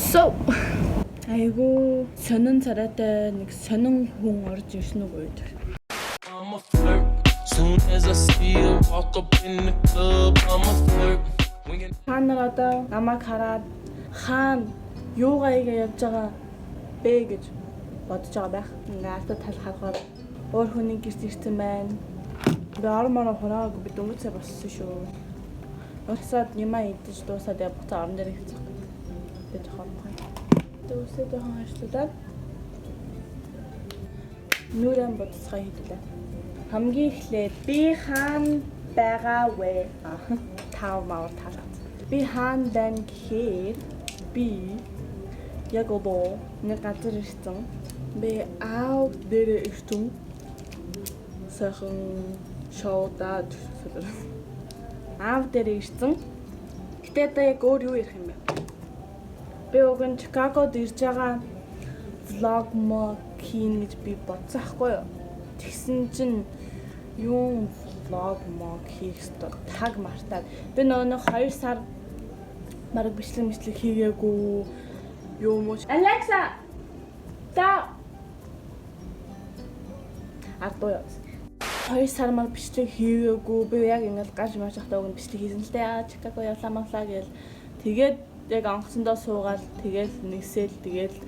So айгу сонин царайтай нэг сонин хүн орж ирсэн үг үед. I'm a flirt. Soon as I see her walk up in the club, I'm a flirt. Та нар одоо намайг хараад хаана юугаа явж байгаа бэ гэж бодож байгаа байх. Ингээ алтад тал харахаар өөр хүний гэрт ирсэн байна. Би ормоор хураагүй би дөнгөцөө болсон шүү. Өсөд нямаа идэж дуусаад явцаа орон дээр хэлцэх. Би жоохон дөөсөө жоохон ажиллаад нүрэн бодцгоо хийдэлээ. Хамгийн эхлээд би хаана байгаа вэ? Тав маар тараад. Би хаана байна гэхээр би яг одоо нэг газар ирсэн. Би аав дээр ирсэн. Сайхан шоудаад аав дээр ирсэн. Гэтэ одоо яг өөр юу ярих юм бэ? Би уг нь Чикагод ирж байгаа влог мо хийн гэж би бодсон хгүй юу. Тэгсэн чинь юу влог мо хийх ёстой таг мартаад би нөгөө 2 сар марг бичлэг хийгээгүй юу мөч. Alexa та ардуу яа. 2 сар марг бичлэг хийгээгүй би яг ингээд гаж маш ахтаа уг нь бичлэг хийсэн л дээ. Чикаго явлаа махлаа гээл тэгээд яг анхсандаа суугаад тэгэл нэгсэл тэгэл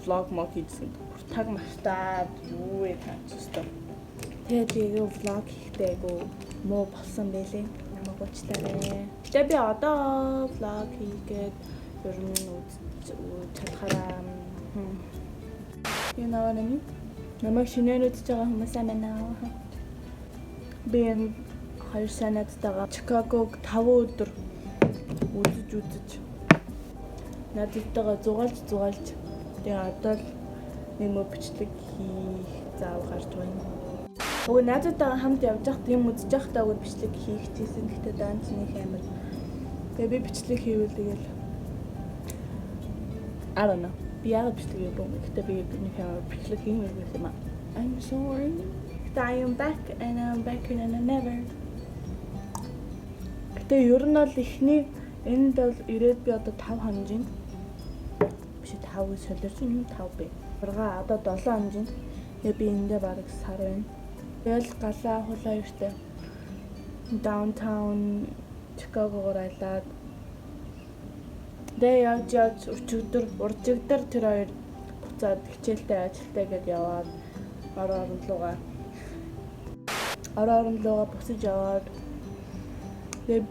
влог мод хийсэн. Таг мартаад юу вэ таачстай. Тэгээд влог хийхдээ айгу муу болсон байлээ. Намайг уучлаарай. Гэтэ би одоо влог хийгээд ер нь чадхаараа you know what I mean? Намайг шинээр үзэж байгаа хүмүүс амина. Би 2 санаадтайгаа Чикагог 5 өдөр үзэж нададтайгаа зугаалж тэгээ одоо л нэг мө бичлэг хийх заав гарч байна. Өө нададтайгаа хамт явж байхад юм үзэж байхдаа өөр бичлэг хийх гэсэн. Гэхдээ данц нэг амар. Тэгээ би бичлэг хийвэл тэгэл I don't know. Би яг бичлэг хийв. Гэхдээ би нэг амар бичлэг хиймээр байсан юм аа. I'm sorry. I am back and I'm back and I never. Тэгээ ер нь бол ихний энд бол ирээд би одоо 5 хонжин биш 5 солирч юм 5 бэ. Ургаа одоо 7 хонжин. Тэгээ би эндээ бараг сар байна. Тэгэл галаа хулаа юртэй. Downtown Chicago-гоор аялаад. Тэгээ яаж уржигдэр тэр хоёр буцаад хичээлтэй ажилтаа гээд яваад орон руугаа босож яваад. Тэгээ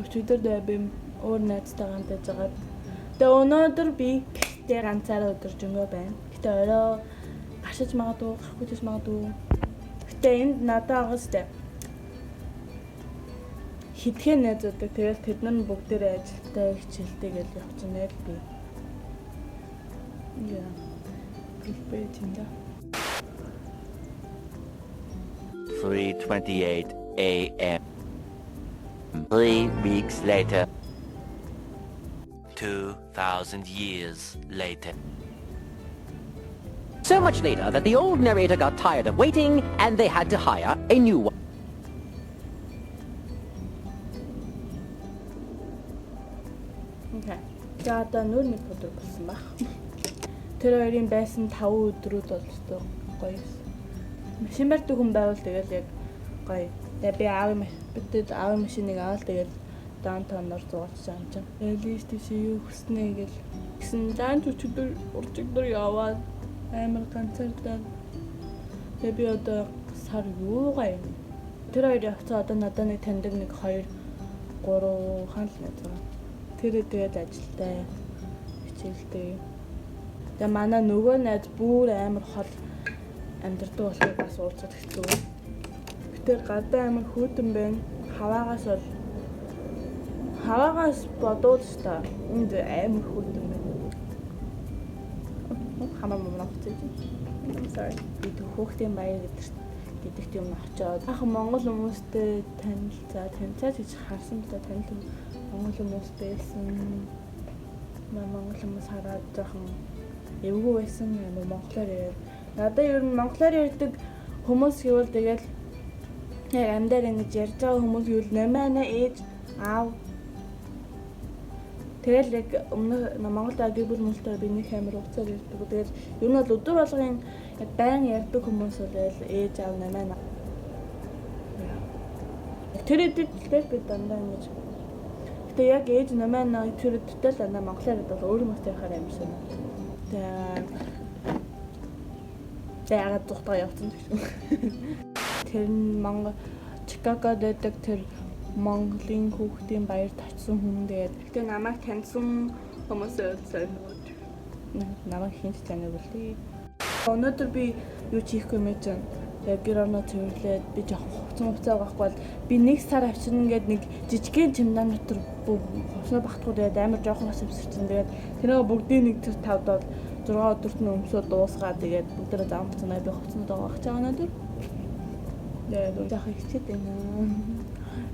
өчигдөр би өөр найзтайгаа хамт байжгаад. Тэгээ өнөөдөр би гэртээ ганцаараа өдөрж өнгөө байна. Гэтэ орой гашиж магадгүй, гарахгүйс магадгүй. Гэтэ энд надад агастай. Хитгэн найзууддаг. Тэгэл тэд нар бүгдээрээ ажилтаа хичээлтэй гэж явчихна би. Яа. Бэлбэжинда. 3:28 a.m. 3 weeks later. 2,000 years later. So much later that the old narrator got tired of waiting and they had to hire a new one. Okay. За одоо нүүр мэд өдөр болсон баг. Тэр хоёрын байсан 5 өдрүүд болтой гоё. Машин барьдаг хүн байвал тэгэл яг гоё. Тэгээ би аав машиныг аваад тэгэл даунтаунаар зугаач юм чинь. Элис тийш юу хүснэ гэл гэсэн заан өчигдөр яваад амар ганцаардаа. Тэгээ би одоо сар юугаа юм. Тэр хоёр явцаа одоо надад нэг таньдаг нэг 2 3 хаал найзгаа. Тэр тэгээд ажилтай хичээлтэй. Тэгээ манай нөгөө найз бүр амар хол амьдрдаг болохоор бас уулзах хэцүү. Гэтэ гадаа амар хөтөн байна. Хаваагаас бодоод та энд амар хөтөн байна. Хамаа монголчууд. Sorry. Би хөөхтийн баяр гэдэгт юм очоод. Ах монгол хүмүүстэй танилцаад гэж харсан та танил монгол хүмүүс байсан. Монгол хүмүүс хараад жоохон эвгүй байсан юм монголоор яриад. Надад ер нь монголоор ярьдаг хүмүүс гэвэл тэгэл яг амьдаар ингэж ярьж байгаа хүмүүс гэвэл намаа ээж аав Тэгэл яг өмнө Монголд гэр бүл мөлтөө би нэг амар уцаар ярьдаг. Тэгэл ер нь бол өдөр болгон яг байн ярьдаг хүмүүс бол ээж аав намаа. Тэр эдэлтэй би дандаа ингэж. Гэтэ яг ээж намаа тэр эдэлтэй л дандаа монголоор бол өөр хүмүүстэй хараа юм шиг. Тэгээд тухтаа явсан гэсэн. Тэр нь Монгол Чикагод байдаг тэр Монголын хүүхдийн баярт очсон хүн тэгээд гэтээ намайг таньсан хүмүүс өссөн. Намайг хинт таних үлээ. Өнөөдөр би юу хийхгүй мэж байна. Яг гэр орноо цэвэрлээд би жоохон хуцаа байхгүй бол би нэг сар авчирна гээд нэг жижигхэн чемодан дотор хувцас багтахгүй тэгээд амар жоохон бас өмсөрчин. Тэгээд тэрөө бүгдийн нэг тэр 5 дол 6 өдөрт нь өмсөө дуусгаад тэгээд бүгдээ зам хуцаа би хувцснууд авах гэж байгаа өнөөдөр. Тэгээд яг ихтэй байна.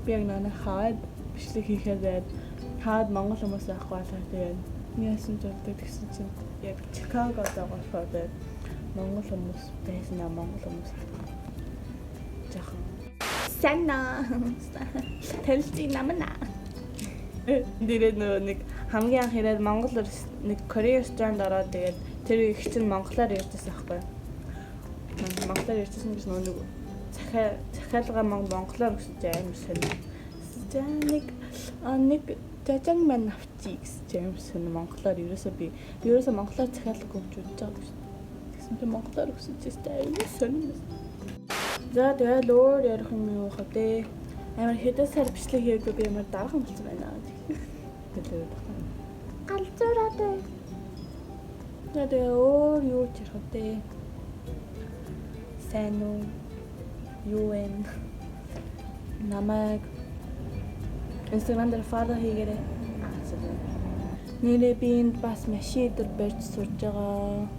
Би яг нана хаад бичлэг хийхэд хаад Монгол хүмүүс авахгүй болоо тэгээд яасан ч болдог гэсэн чинь яг Чикагод байгаа тэгээд Монгол хүмүүс байсан аа Монгол хүмүүс жаахан санаа тэлцээ намна дээрээ нэг хамгийн анх ирээд Монгол нэг Korea restaurant ороод тэгээд тэр их чинь монголоор ярьжсэн аахгүй монголоор ярьжсэн гэж нэг захиалга монголоор өсөж амар сонир. Нэг жажан мань авчиг гэж амар сонир монголоор ерөөсөө монголоор захиалга өгч үзэж байгаа гэж. Тэгсэн чинь монголоор өсөж байгаа амар сонир. За тэгэл өөр ярих юм юу хаа дээ. Амар хэдэн сар бичлэг хийгээгүй би амар дархан болсон байна. Хэлээд байна. Галзуураад. Тэгээ өөр юу ч ярих дээ. Сайн уу? Юу вэ? Намайг Instagram дээр фоллоу хийгээрэй. Нэрээ би энд бас машин дээр барьж сурж байгаа.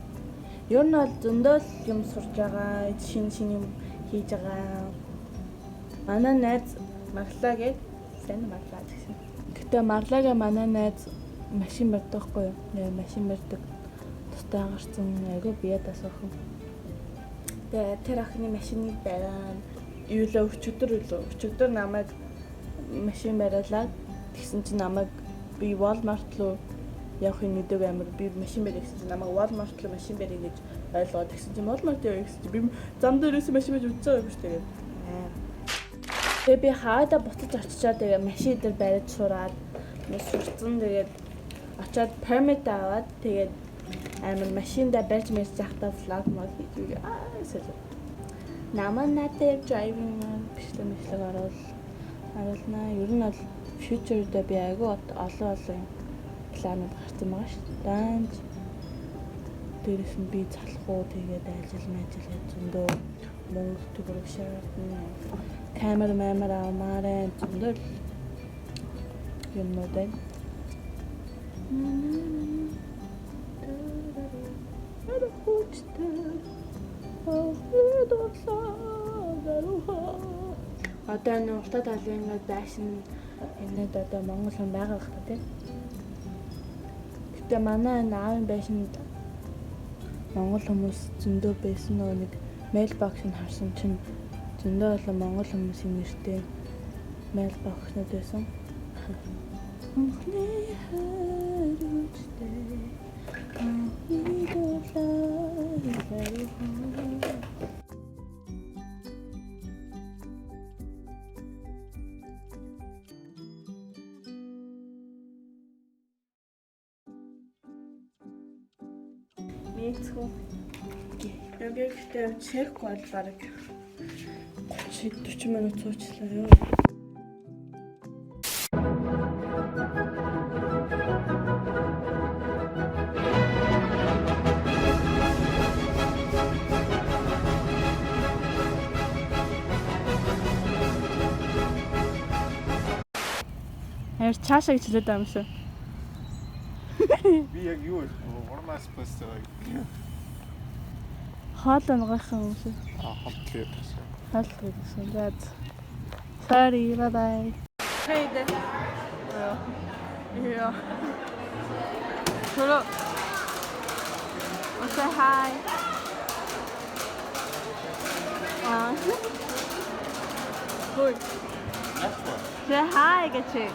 Ер нь бол зөндөө юм сурж байгаа. Шинэ юм хийж байгаа. Манай найз Марлаа гээд сайн Марлаа гэсэн. Гэтэ Марлагаа манай найз машин барьдаг хгүй юу? Машин барьдаг. Тустай гарсан айгу бие тасах. Тэгээд тэр охины машиныг бариад юу л өчигдөр намайг машин бариалаад тэгсэн чинь намайг би Walmart руу явахын нүдэг амар би машин барих гэсэн чинь намайг Walmart руу машин барих гэж ойлгоод тэгсэн чинь Walmart явах гэсэн чинь би зам дээрээс машин барьж үзэж байгаа юм шүү дээ. Тэгээ би хаада буцаж очичоод тэгээ машин дээр барьж сураад сурцсан тэгээд очиод permit аваад тэгээд амар машиндаа барьж мэрж захтаа vlog мод хийж аа наманатэ driving бичлэг оруулна. Ер нь бол future дээр би айгүй олон планууд гарсан байгаа шүү дээ. Данж дээрээс нь би залах уу тэгээд ажил зөндөө Монгол төгрөг шаардна. Камер авмаарай зөндөө юмнууд байна. Одоо энэ уртад талын байшин энэд одоо Монгол хүн байгаа байх та тийм. Гэтэ манай энэ аавын байшинд Монгол хүмүүс зөндөө байсан нэг mailbox-ыг харсан чинь зөндөө олон Монгол хүмүүсийн нэртэй mailbox-нууд байсан. Мексико. Яг ихтэй чек бол баг 30 минут цуучлаа ёо. Яар цаашаа гэж хэлээд байгаа юм шүү. Би яг юу урмаас пост Хоол унгахын юм шүү. Хотлээд байсан. Хотлээд байсан. Заад. Sorry, bye bye. Hey there. Yeah. Hello. Say hi. Good. Say hi, get you.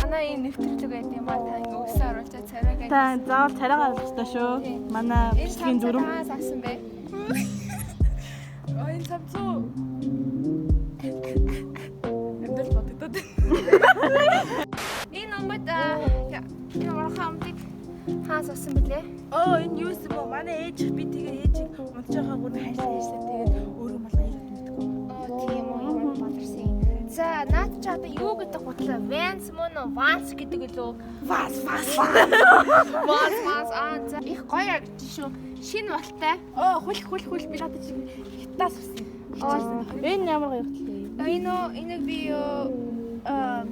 Манай энэ нэвтрүүлэг гэдэг юм аа та ингэ өсөө оруулж царайгаа. Та заавал царайгаа авах хэрэгтэй шүү. Манай бичлэгийн дүрм. Та сагсан бэ. Ой энэ цамцуу. Эндэл бодогдод. Энэ номод энэ урахамтыг хаас авсан бэлээ. Энэ юу юм бэ? Манай ээж би тэгээ ээжийг унтж байгаа гүн хайрлаа ярьсан. Тэгээд өөрөө малгай ирээд мэдгүй. Тийм үү ямар бодорсон. За наад чи одоо юу гэдэг хутлаа? Vans мөн үү? Vans гэдэг үлээ. Вас. Vans за их гоё гэж шүү. Шинэ болтой. Хөл би шатаж хятаас авсан. Энэ ямар гоё хөтлөө. Энэ би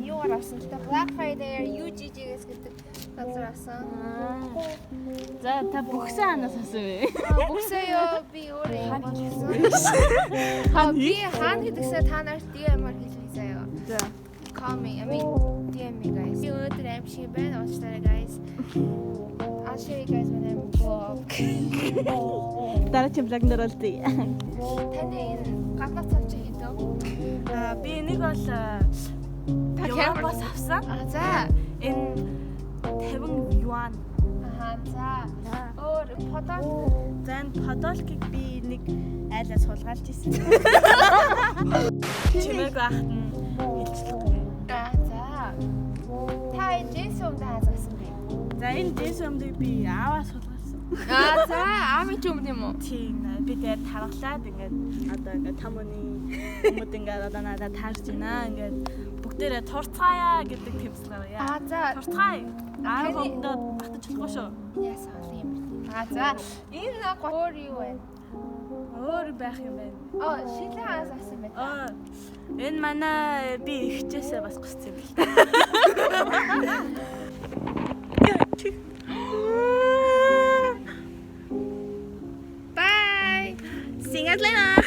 юугаар авсан л та Black Friday UGG-гээс гэдэг газар авсан. За та бүхсэн ханаас авсан вэ? Бүксээ ёо би өөрөө юм болсон. Би хаана гэдэгсээ та нарт DM-аар хэлье заяа. За. Call me. I mean DM me guys. Би өнөөдөр амшиг байна уучлаарай guys. I'll show you guys when I'm vlog. Дараагийн влог дээр болдъё. Таны энэ гаднах цав чи хийдэг? Би энийг бол Европоос авсан. За. Энэ 50 юан. За. Өөр подол. За энэ подолкийг би нэг айлаа суулгаалж ирсэн. Чимээг ахт нь хэлчихлээ. За. Та джинс өмд хаазгасан бэ? За энэ джинс өмдийг би ааваа суулгаалсан. За, аавын ч өмд юм уу? Тийм би тэгээд тархлаад ингээд одоо ингээд тамууны хүмүүс ингээд одоо надад таарч байна. Ингээд бүгдээрээ турцгаая гэдэг тэмцэл авъя. За. Турцгаая. Аав өмдөд батж болохгүй шүү. Яасан юм. За. Энэ өөр юу вэ? Өөр байх юм байна. Шилэн хаас авсан байна. Энэ манай би ихчээсээ бас гусцсан юм л та. Bye. See you later.